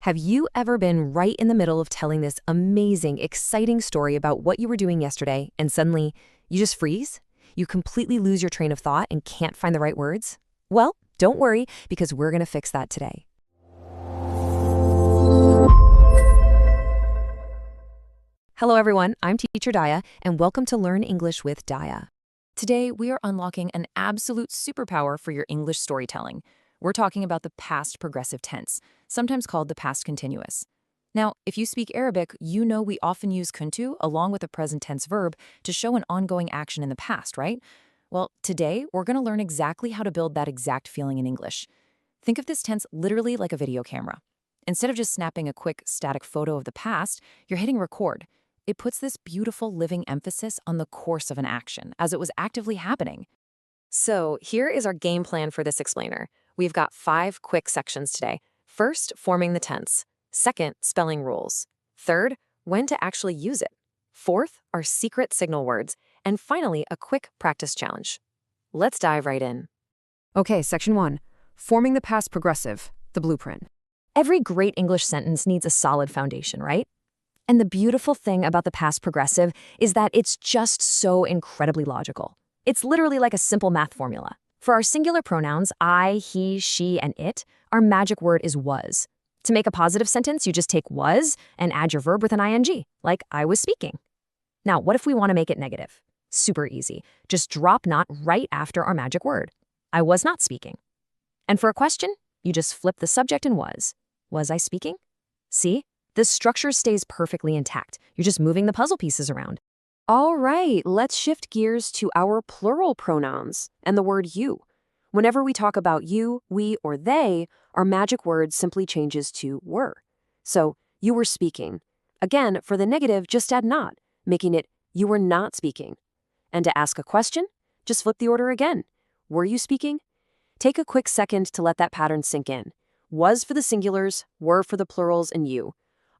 Have you ever been right in the middle of telling this amazing, exciting story about what you were doing yesterday, and suddenly you just freeze? You completely lose your train of thought and can't find the right words? Well, don't worry, because we're going to fix that today. Hello, everyone. I'm Teacher Daya, and welcome to Learn English with Daya. Today, we are unlocking an absolute superpower for your English storytelling. We're talking about the past progressive tense, sometimes called the past continuous. Now, if you speak Arabic, you know we often use kuntu along with a present tense verb to show an ongoing action in the past, right? Well, today, we're going to learn exactly how to build that exact feeling in English. Think of this tense literally like a video camera. Instead of just snapping a quick static photo of the past, you're hitting record. It puts this beautiful living emphasis on the course of an action as it was actively happening. So here is our game plan for this explainer. We've got 5 quick sections today. First, forming the tense. Second, spelling rules. Third, when to actually use it. Fourth, our secret signal words. And finally, a quick practice challenge. Let's dive right in. Okay, section 1. Forming the past progressive, the blueprint. Every great English sentence needs a solid foundation, right? And the beautiful thing about the past progressive is that it's just so incredibly logical. It's literally like a simple math formula. For our singular pronouns, I, he, she, and it, our magic word is was. To make a positive sentence, you just take was and add your verb with an ing, like I was speaking. Now, what if we want to make it negative? Super easy. Just drop not right after our magic word. I was not speaking. And for a question, you just flip the subject and was. Was I speaking? See? The structure stays perfectly intact. You're just moving the puzzle pieces around. All right, let's shift gears to our plural pronouns and the word you. Whenever we talk about you, we, or they, our magic word simply changes to were. So, you were speaking. Again, for the negative, just add not, making it you were not speaking. And to ask a question, just flip the order again. Were you speaking? Take a quick second to let that pattern sink in. Was for the singulars, were for the plurals, and you.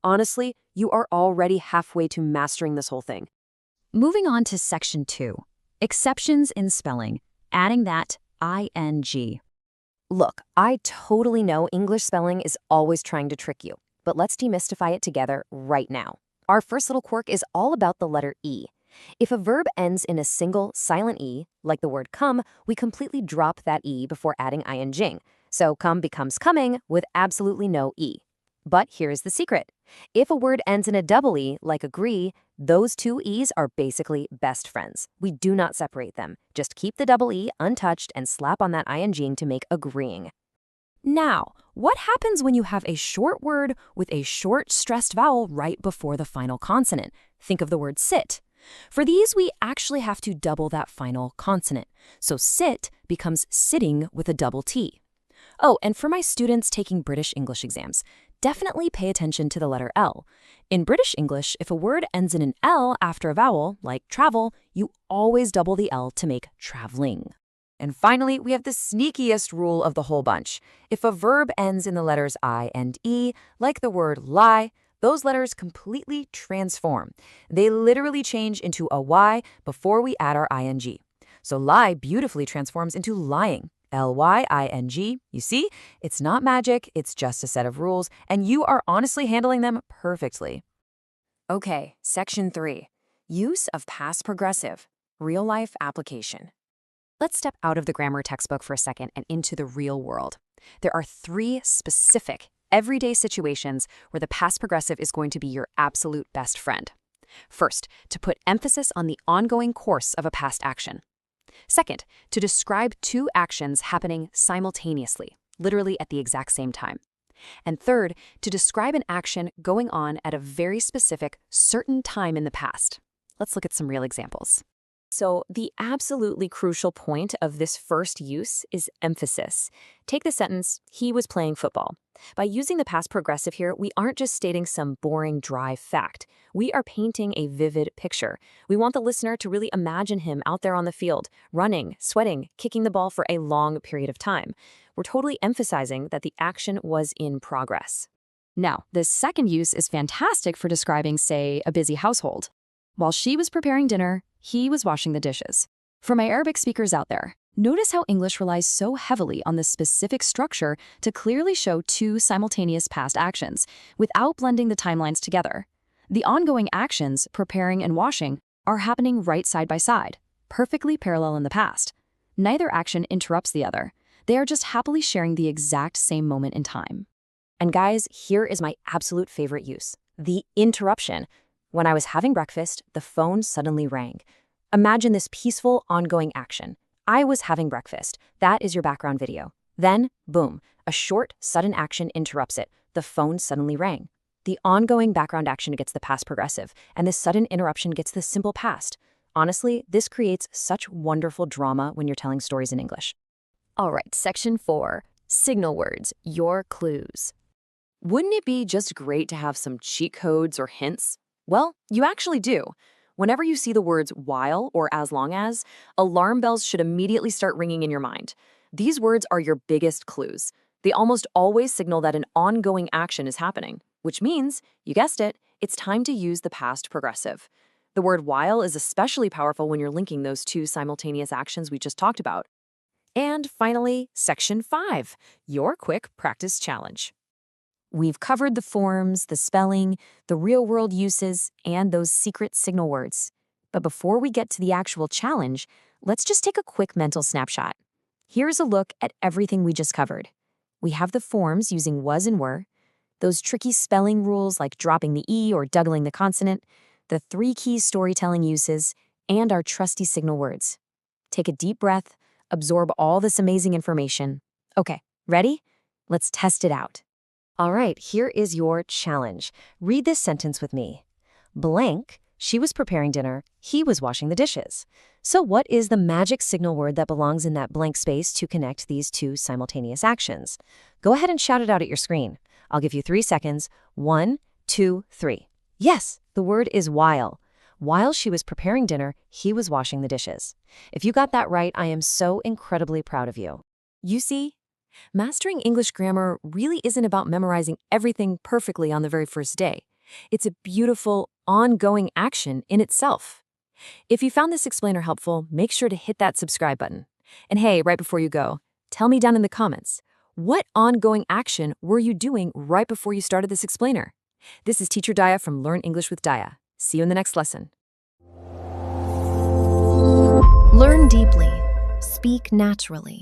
Honestly, you are already halfway to mastering this whole thing. Moving on to section 2, exceptions in spelling, adding that ing. Look, I totally know English spelling is always trying to trick you, but let's demystify it together right now. Our first little quirk is all about the letter E. If a verb ends in a single silent E, like the word come, we completely drop that E before adding ing. So come becomes coming with absolutely no E. But here's the secret. If a word ends in a double E, like agree, those two E's are basically best friends. We do not separate them. Just keep the double E untouched and slap on that ing to make agreeing. Now, what happens when you have a short word with a short stressed vowel right before the final consonant? Think of the word sit. For these, we actually have to double that final consonant. So sit becomes sitting with a double T. Oh, and for my students taking British English exams, definitely pay attention to the letter L. In British English, if a word ends in an L after a vowel, like travel, you always double the L to make traveling. And finally, we have the sneakiest rule of the whole bunch. If a verb ends in the letters I and E, like the word lie, those letters completely transform. They literally change into a Y before we add our ing. So lie beautifully transforms into lying. Lying. You see, it's not magic, it's just a set of rules, and you are honestly handling them perfectly. Okay, section 3. Use of past progressive. Real-life application. Let's step out of the grammar textbook for a second and into the real world. There are 3 specific, everyday situations where the past progressive is going to be your absolute best friend. First, to put emphasis on the ongoing course of a past action. Second, to describe 2 actions happening simultaneously, literally at the exact same time. And third, to describe an action going on at a very specific, certain time in the past. Let's look at some real examples. So the absolutely crucial point of this first use is emphasis. Take the sentence, he was playing football. By using the past progressive here, we aren't just stating some boring, dry fact. We are painting a vivid picture. We want the listener to really imagine him out there on the field, running, sweating, kicking the ball for a long period of time. We're totally emphasizing that the action was in progress. Now, this second use is fantastic for describing, say, a busy household. While she was preparing dinner, he was washing the dishes. For my Arabic speakers out there, Notice how English relies so heavily on this specific structure to clearly show two simultaneous past actions, without blending the timelines together. The ongoing actions, preparing and washing, are happening right side by side, perfectly parallel in the past. Neither action interrupts the other. They are just happily sharing the exact same moment in time. And guys, here is my absolute favorite use, the interruption. When I was having breakfast, the phone suddenly rang. Imagine this peaceful, ongoing action. I was having breakfast. That is your background video. Then, boom, a short, sudden action interrupts it. The phone suddenly rang. The ongoing background action gets the past progressive, and this sudden interruption gets the simple past. Honestly, this creates such wonderful drama when you're telling stories in English. All right, section 4, signal words, your clues. Wouldn't it be just great to have some cheat codes or hints? Well, you actually do. Whenever you see the words while or as long as, alarm bells should immediately start ringing in your mind. These words are your biggest clues. They almost always signal that an ongoing action is happening, which means, you guessed it, it's time to use the past progressive. The word while is especially powerful when you're linking those two simultaneous actions we just talked about. And finally, section 5, your quick practice challenge. We've covered the forms, the spelling, the real-world uses, and those secret signal words. But before we get to the actual challenge, let's just take a quick mental snapshot. Here's a look at everything we just covered. We have the forms using was and were, those tricky spelling rules like dropping the E or doubling the consonant, the 3 key storytelling uses, and our trusty signal words. Take a deep breath, absorb all this amazing information. Okay, ready? Let's test it out. All right, here is your challenge. Read this sentence with me. Blank, she was preparing dinner, he was washing the dishes. So what is the magic signal word that belongs in that blank space to connect these two simultaneous actions? Go ahead and shout it out at your screen. I'll give you 3 seconds. 1, 2, 3. Yes, the word is while. While she was preparing dinner, he was washing the dishes. If you got that right, I am so incredibly proud of you. You see, mastering English grammar really isn't about memorizing everything perfectly on the very first day. It's a beautiful, ongoing action in itself. If you found this explainer helpful, make sure to hit that subscribe button. And hey, right before you go, tell me down in the comments, what ongoing action were you doing right before you started this explainer? This is Teacher Daya from Learn English with Daya. See you in the next lesson. Learn deeply. Speak naturally.